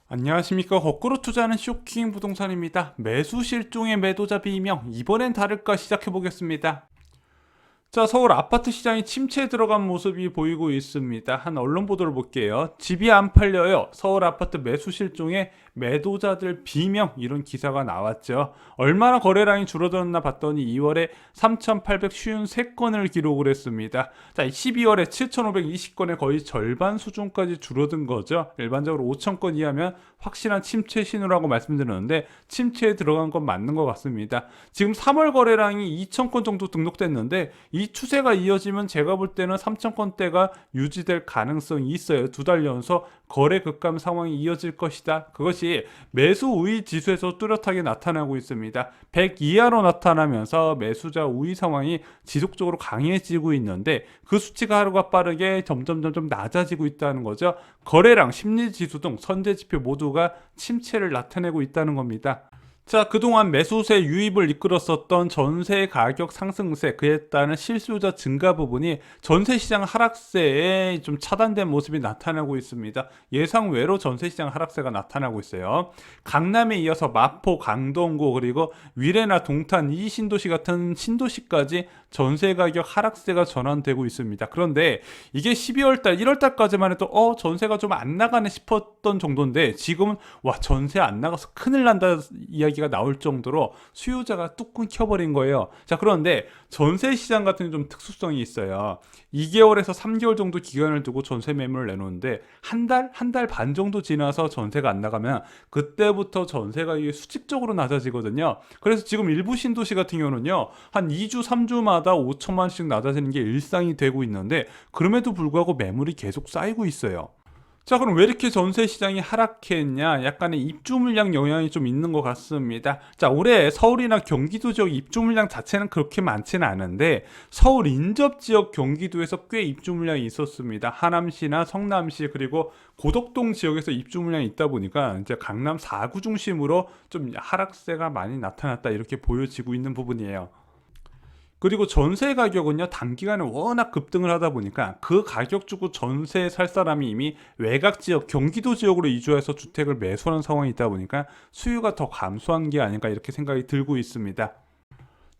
안녕하십니까. 거꾸로 투자하는 쇼킹 부동산입니다. 매수 실종의 매도자 비명, 이번엔 다를까 시작해보겠습니다. 자, 서울 아파트 시장이 침체에 들어간 모습이 보이고 있습니다. 한 언론 보도를 볼게요. 집이 안 팔려요. 서울 아파트 매수 실종에 매도자들 비명, 이런 기사가 나왔죠. 얼마나 거래량이 줄어들었나 봤더니 2월에 3,853건을 기록을 했습니다. 자, 12월에 7,520건에 거의 절반 수준까지 줄어든 거죠. 일반적으로 5,000건 이하면 확실한 침체 신호라고 말씀드렸는데 침체에 들어간 건 맞는 것 같습니다. 지금 3월 거래량이 2,000건 정도 등록됐는데 이 추세가 이어지면 제가 볼 때는 3,000건대가 유지될 가능성이 있어요. 두 달 연속 거래 급감 상황이 이어질 것이다. 그것이 매수 우위 지수에서 뚜렷하게 나타나고 있습니다. 100 이하로 나타나면서 매수자 우위 상황이 지속적으로 강해지고 있는데 그 수치가 하루가 빠르게 점점 낮아지고 있다는 거죠. 거래량, 심리지수 등 선제지표 모두가 침체를 나타내고 있다는 겁니다. 자, 그동안 매수세 유입을 이끌었었던 전세 가격 상승세, 그에 따른 실수요자 증가 부분이 전세 시장 하락세에 좀 차단된 모습이 나타나고 있습니다. 예상 외로 전세 시장 하락세가 나타나고 있어요. 강남에 이어서 마포, 강동구, 그리고 위례나 동탄 이 신도시 같은 신도시까지 전세 가격 하락세가 전환되고 있습니다. 그런데 이게 12월 달, 1월 달까지만 해도 전세가 좀 안 나가네 싶었던 정도인데 지금은 와, 전세 안 나가서 큰일 난다 이야기가 나올 정도로 수요자가 뚝 끊겨버린 거예요. 자, 그런데 전세 시장 같은 좀 특수성이 있어요. 2개월에서 3개월 정도 기간을 두고 전세 매물을 내놓는데 한 달 반 정도 지나서 전세가 안 나가면 그때부터 전세 가격이 수직적으로 낮아지거든요. 그래서 지금 일부 신도시 같은 경우는요, 한 2주, 3주마다 5천만 원씩 낮아지는 게 일상이 되고 있는데 그럼에도 불구하고 매물이 계속 쌓이고 있어요. 자, 그럼 왜 이렇게 전세 시장이 하락했냐? 약간의 입주 물량 영향이 좀 있는 것 같습니다. 자, 올해 서울이나 경기도 지역 입주 물량 자체는 그렇게 많지는 않은데 서울 인접 지역 경기도에서 꽤 입주 물량이 있었습니다. 하남시나 성남시 그리고 고덕동 지역에서 입주 물량이 있다 보니까 이제 강남 4구 중심으로 좀 하락세가 많이 나타났다 이렇게 보여지고 있는 부분이에요. 그리고 전세 가격은요, 단기간에 워낙 급등을 하다 보니까 그 가격 주고 전세 살 사람이 이미 외곽 지역, 경기도 지역으로 이주해서 주택을 매수하는 상황이 있다 보니까 수요가 더 감소한 게 아닌가 이렇게 생각이 들고 있습니다.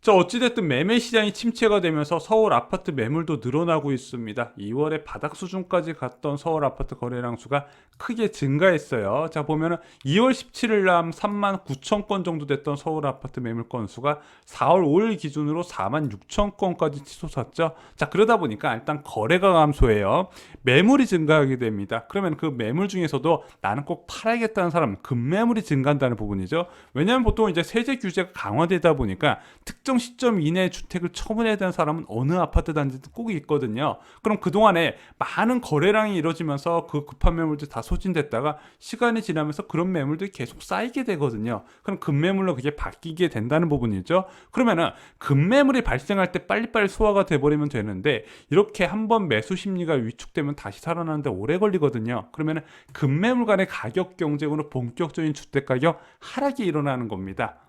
자, 어찌됐든 매매 시장이 침체가 되면서 서울 아파트 매물도 늘어나고 있습니다. 2월에 바닥 수준까지 갔던 서울 아파트 거래량 수가 크게 증가했어요. 자, 보면은 2월 17일 날 3만 9천 건 정도 됐던 서울 아파트 매물 건수가 4월 5일 기준으로 4만 6천 건까지 치솟았죠. 자, 그러다 보니까 일단 거래가 감소해요. 매물이 증가하게 됩니다. 그러면 그 매물 중에서도 나는 꼭 팔아야겠다는 사람, 급매물이 증가한다는 부분이죠. 왜냐하면 보통 이제 세제 규제가 강화되다 보니까 특정 시점 이내에 주택을 처분해야 되는 사람은 어느 아파트 단지도 꼭 있거든요. 그럼 그동안에 많은 거래량이 이루어지면서 그 급한 매물들이 다 소진됐다가 시간이 지나면서 그런 매물들이 계속 쌓이게 되거든요. 그럼 급매물로 그게 바뀌게 된다는 부분이죠. 그러면은 급매물이 발생할 때 빨리빨리 소화가 돼버리면 되는데 이렇게 한번 매수 심리가 위축되면 다시 살아나는데 오래 걸리거든요. 그러면은 급매물 간의 가격 경쟁으로 본격적인 주택가격 하락이 일어나는 겁니다.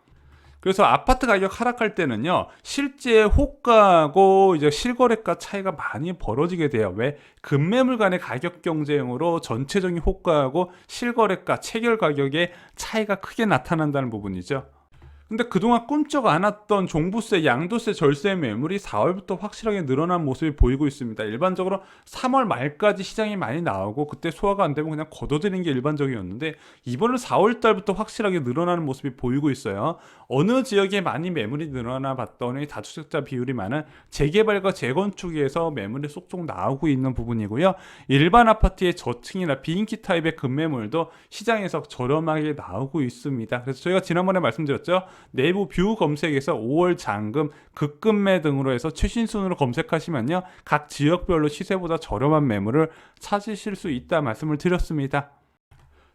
그래서 아파트 가격 하락할 때는요, 실제 호가하고 이제 실거래가 차이가 많이 벌어지게 돼요. 왜? 급매물 간의 가격 경쟁으로 전체적인 호가하고 실거래가, 체결 가격의 차이가 크게 나타난다는 부분이죠. 근데 그동안 꿈쩍 않았던 종부세, 양도세, 절세 매물이 4월부터 확실하게 늘어난 모습이 보이고 있습니다. 일반적으로 3월 말까지 시장이 많이 나오고 그때 소화가 안 되면 그냥 걷어들이는 게 일반적이었는데 이번은 4월 달부터 확실하게 늘어나는 모습이 보이고 있어요. 어느 지역에 많이 매물이 늘어나 봤더니 다주택자 비율이 많은 재개발과 재건축에서 매물이 쏙쏙 나오고 있는 부분이고요. 일반 아파트의 저층이나 비인기 타입의 급매물도 시장에서 저렴하게 나오고 있습니다. 그래서 저희가 지난번에 말씀드렸죠. 내부 뷰 검색에서 5월 잔금, 급급매 등으로 해서 최신 순으로 검색하시면요, 각 지역별로 시세보다 저렴한 매물을 찾으실 수 있다 말씀을 드렸습니다.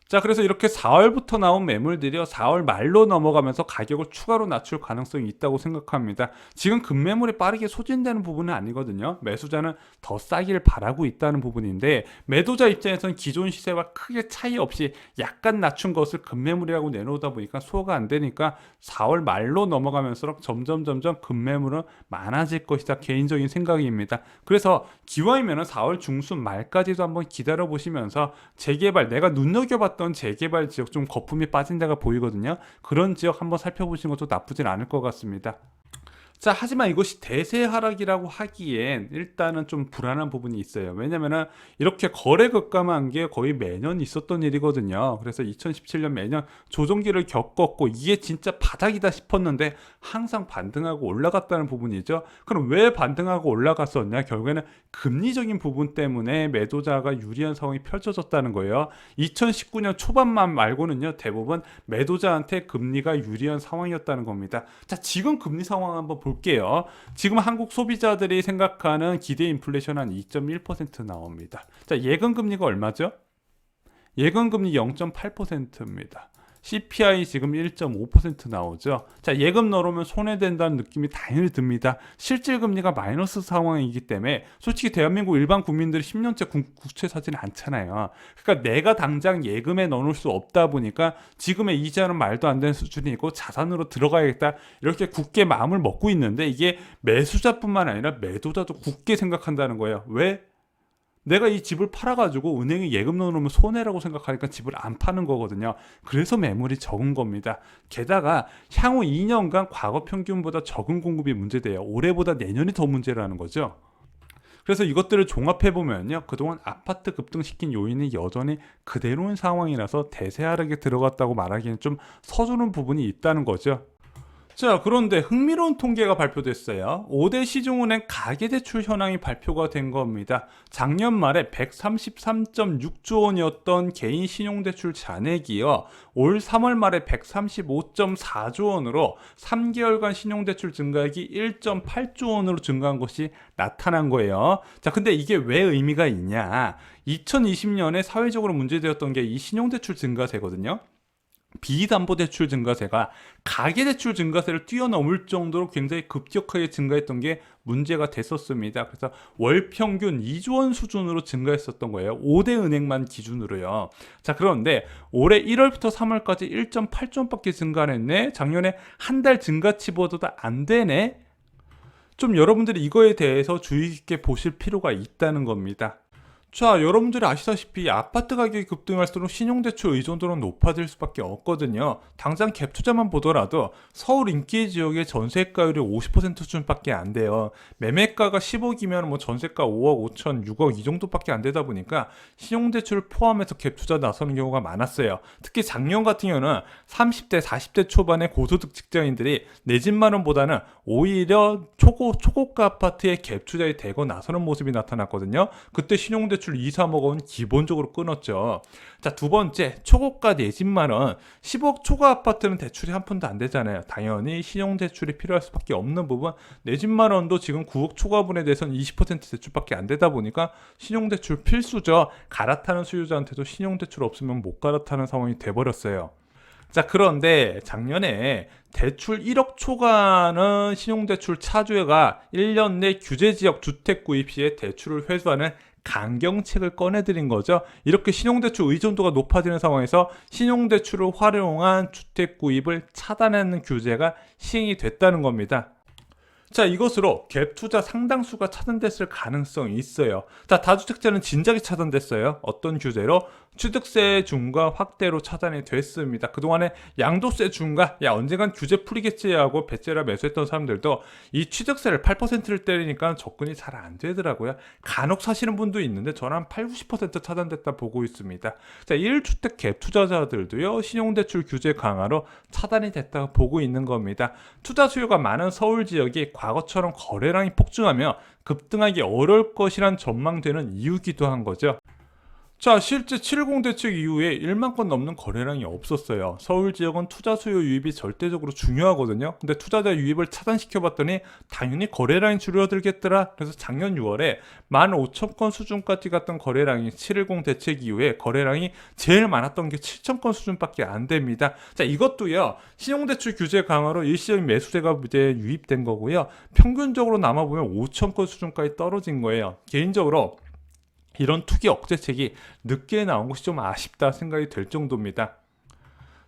자, 그래서 이렇게 4월부터 나온 매물들이요, 4월 말로 넘어가면서 가격을 추가로 낮출 가능성이 있다고 생각합니다. 지금 급매물이 빠르게 소진되는 부분은 아니거든요. 매수자는 더 싸기를 바라고 있다는 부분인데 매도자 입장에서는 기존 시세와 크게 차이 없이 약간 낮춘 것을 급매물이라고 내놓다 보니까 소화가 안 되니까 4월 말로 넘어가면서 점점 급매물은 많아질 것이다, 개인적인 생각입니다. 그래서 기왕이면 4월 중순 말까지도 한번 기다려 보시면서 재개발, 내가 눈여겨봤던 들어갔던 재개발 지역 좀 거품이 빠진 데가 보이거든요. 그런 지역 한번 살펴보시는 것도 나쁘진 않을 것 같습니다. 자, 하지만 이것이 대세 하락이라고 하기엔 일단은 좀 불안한 부분이 있어요. 왜냐면은 이렇게 거래 급감한 게 거의 매년 있었던 일이거든요. 그래서 2017년 매년 조정기를 겪었고 이게 진짜 바닥이다 싶었는데 항상 반등하고 올라갔다는 부분이죠. 그럼 왜 반등하고 올라갔었냐? 결국에는 금리적인 부분 때문에 매도자가 유리한 상황이 펼쳐졌다는 거예요. 2019년 초반만 말고는요, 대부분 매도자한테 금리가 유리한 상황이었다는 겁니다. 자, 지금 금리 상황 한번 볼게요. 지금 한국 소비자들이 생각하는 기대 인플레이션 한 2.1% 나옵니다. 자, 예금 금리가 얼마죠? 예금 금리 0.8%입니다. CPI 지금 1.5% 나오죠. 자, 예금 넣으면 손해된다는 느낌이 당연히 듭니다. 실질 금리가 마이너스 상황이기 때문에 솔직히 대한민국 일반 국민들이 10년째 국채 사지는 않잖아요. 그러니까 내가 당장 예금에 넣어놓을 수 없다 보니까 지금의 이자는 말도 안 되는 수준이고 자산으로 들어가야겠다 이렇게 굳게 마음을 먹고 있는데 이게 매수자뿐만 아니라 매도자도 굳게 생각한다는 거예요. 왜? 내가 이 집을 팔아가지고 은행에 예금 넣어놓으면 손해라고 생각하니까 집을 안 파는 거거든요. 그래서 매물이 적은 겁니다. 게다가 향후 2년간 과거 평균보다 적은 공급이 문제돼요. 올해보다 내년이 더 문제라는 거죠. 그래서 이것들을 종합해보면요, 그동안 아파트 급등시킨 요인이 여전히 그대로인 상황이라서 대세 하락에 들어갔다고 말하기는 좀 서두른 부분이 있다는 거죠. 자, 그런데 흥미로운 통계가 발표됐어요. 5대 시중은행 가계대출 현황이 발표가 된 겁니다. 작년 말에 133.6조 원이었던 개인 신용대출 잔액이요, 올 3월 말에 135.4조 원으로 3개월간 신용대출 증가액이 1.8조 원으로 증가한 것이 나타난 거예요. 자, 근데 이게 왜 의미가 있냐? 2020년에 사회적으로 문제되었던 게 이 신용대출 증가세거든요. 비담보대출 증가세가 가계대출 증가세를 뛰어넘을 정도로 굉장히 급격하게 증가했던 게 문제가 됐었습니다. 그래서 월 평균 2조 원 수준으로 증가했었던 거예요. 5대 은행만 기준으로요. 자, 그런데 올해 1월부터 3월까지 1.8조 원밖에 증가했네. 작년에 한 달 증가치보다도 안 되네. 좀 여러분들이 이거에 대해서 주의 깊게 보실 필요가 있다는 겁니다. 자, 여러분들이 아시다시피 아파트 가격이 급등할수록 신용대출 의존도는 높아질 수밖에 없거든요. 당장 갭 투자만 보더라도 서울 인기 지역의 전세가율이 50% 수준밖에 안 돼요. 매매가가 10억이면 뭐 전세가 5억 5천 6억 이 정도밖에 안 되다 보니까 신용대출을 포함해서 갭 투자 나서는 경우가 많았어요. 특히 작년 같은 경우는 30대 40대 초반의 고소득 직장인들이 내 집 마련보다는 오히려 초고가 아파트에 갭 투자에 대거 나서는 모습이 나타났거든요. 그때 신용대출 2, 3억 원 기본적으로 끊었죠. 자, 두 번째, 초고가 내 집 마련. 10억 초과 아파트는 대출이 한 푼도 안 되잖아요. 당연히 신용대출이 필요할 수밖에 없는 부분, 내 집 마련도 지금 9억 초과분에 대해서는 20% 대출밖에 안 되다 보니까 신용대출 필수죠. 갈아타는 수요자한테도 신용대출 없으면 못 갈아타는 상황이 돼버렸어요. 자, 그런데 작년에 대출 1억 초과는 신용대출 차주가 1년 내 규제지역 주택 구입 시에 대출을 회수하는 강경책을 꺼내드린 거죠. 이렇게 신용대출 의존도가 높아지는 상황에서 신용대출을 활용한 주택 구입을 차단하는 규제가 시행이 됐다는 겁니다. 자, 이것으로 갭 투자 상당수가 차단됐을 가능성이 있어요. 자, 다주택자는 진작에 차단됐어요. 어떤 규제로? 취득세 중과 확대로 차단이 됐습니다. 그동안에 양도세 중과 언젠간 규제 풀리겠지 하고 배째라 매수했던 사람들도 이 취득세를 8%를 때리니까 접근이 잘 안 되더라고요. 간혹 사시는 분도 있는데 저는 한 8, 90% 차단됐다 보고 있습니다. 자, 1주택 갭 투자자들도요, 신용대출 규제 강화로 차단이 됐다고 보고 있는 겁니다. 투자 수요가 많은 서울 지역이 과거처럼 거래량이 폭증하며 급등하기 어려울 것이란 전망되는 이유기도 한 거죠. 자, 실제 710 대책 이후에 1만 건 넘는 거래량이 없었어요. 서울 지역은 투자 수요 유입이 절대적으로 중요하거든요. 근데 투자자 유입을 차단시켜봤더니 당연히 거래량이 줄어들겠더라. 그래서 작년 6월에 15,000건 수준까지 갔던 거래량이 710 대책 이후에 거래량이 제일 많았던 게 7,000건 수준밖에 안 됩니다. 자, 이것도요, 신용대출 규제 강화로 일시적인 매수세가 이제 유입된 거고요. 평균적으로 남아보면 5,000건 수준까지 떨어진 거예요. 개인적으로 이런 투기 억제책이 늦게 나온 것이 좀 아쉽다 생각이 될 정도입니다.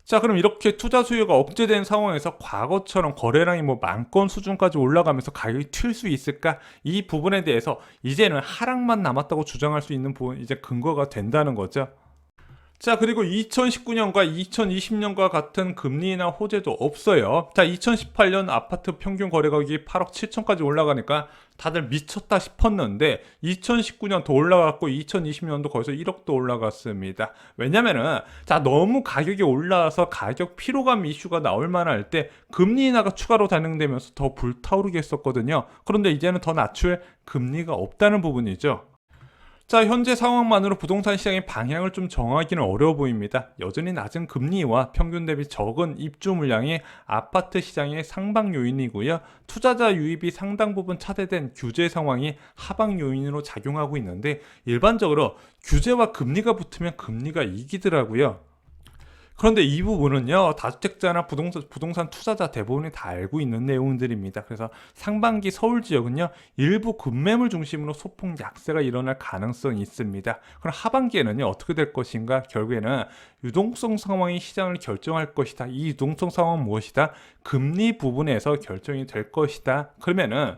자, 그럼 이렇게 투자 수요가 억제된 상황에서 과거처럼 거래량이 뭐 10,000건 수준까지 올라가면서 가격이 튈 수 있을까? 이 부분에 대해서 이제는 하락만 남았다고 주장할 수 있는 부분, 이제 근거가 된다는 거죠. 자, 그리고 2019년과 2020년과 같은 금리 인하 호재도 없어요. 자, 2018년 아파트 평균 거래 가격이 8억 7천까지 올라가니까 다들 미쳤다 싶었는데 2019년 더 올라갔고 2020년도 거기서 1억도 올라갔습니다. 왜냐면은 자, 너무 가격이 올라와서 가격 피로감 이슈가 나올 만할 때 금리 인하가 추가로 단행되면서 더 불타오르게 했었거든요. 그런데 이제는 더 낮출 금리가 없다는 부분이죠. 자, 현재 상황만으로 부동산 시장의 방향을 좀 정하기는 어려워 보입니다. 여전히 낮은 금리와 평균 대비 적은 입주 물량이 아파트 시장의 상방 요인이고요. 투자자 유입이 상당 부분 차단된 규제 상황이 하방 요인으로 작용하고 있는데 일반적으로 규제와 금리가 붙으면 금리가 이기더라고요. 그런데 이 부분은요, 다주택자나 부동산 투자자 대부분이 다 알고 있는 내용들입니다. 그래서 상반기 서울 지역은요, 일부 급매물 중심으로 소폭 약세가 일어날 가능성이 있습니다. 그럼 하반기에는요, 어떻게 될 것인가? 결국에는 유동성 상황이 시장을 결정할 것이다. 이 유동성 상황은 무엇이다? 금리 부분에서 결정이 될 것이다. 그러면은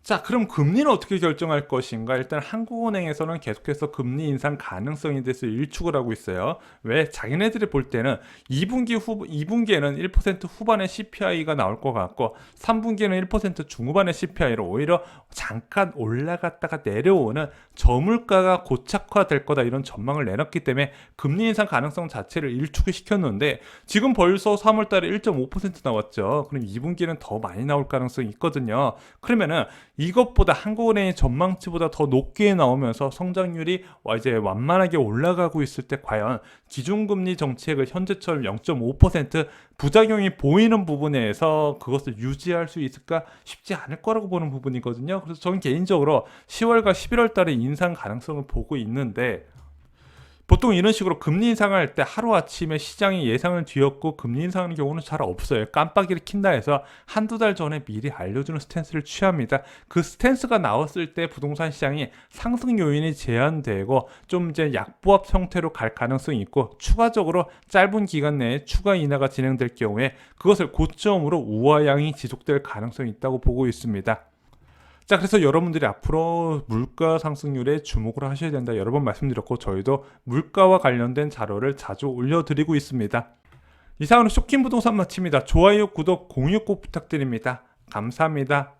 자, 그럼 금리는 어떻게 결정할 것인가? 일단 한국은행에서는 계속해서 금리 인상 가능성에 대해서 일축을 하고 있어요. 왜? 자기네들이 볼 때는 2분기에는 1% 후반의 CPI가 나올 것 같고 3분기에는 1% 중후반의 CPI로 오히려 잠깐 올라갔다가 내려오는 저물가가 고착화될 거다 이런 전망을 내놨기 때문에 금리 인상 가능성 자체를 일축을 시켰는데 지금 벌써 3월 달에 1.5% 나왔죠. 그럼 2분기는 더 많이 나올 가능성이 있거든요. 그러면은 이것보다 한국은행의 전망치보다 더 높게 나오면서 성장률이 이제 완만하게 올라가고 있을 때 과연 기준금리 정책을 현재처럼 0.5% 부작용이 보이는 부분에서 그것을 유지할 수 있을까 쉽지 않을 거라고 보는 부분이거든요. 그래서 저는 개인적으로 10월과 11월 달에 인상 가능성을 보고 있는데 보통 이런 식으로 금리 인상할 때 하루아침에 시장이 예상을 뒤엎고 금리 인상하는 경우는 잘 없어요. 깜빡이를 킨다 해서 한두 달 전에 미리 알려주는 스탠스를 취합니다. 그 스탠스가 나왔을 때 부동산 시장이 상승 요인이 제한되고 좀 이제 약보합 형태로 갈 가능성이 있고 추가적으로 짧은 기간 내에 추가 인하가 진행될 경우에 그것을 고점으로 우하향이 지속될 가능성이 있다고 보고 있습니다. 자, 그래서 여러분들이 앞으로 물가 상승률에 주목을 하셔야 된다 여러 번 말씀드렸고 저희도 물가와 관련된 자료를 자주 올려드리고 있습니다. 이상으로 쇼킹 부동산 마칩니다. 좋아요, 구독, 공유 꼭 부탁드립니다. 감사합니다.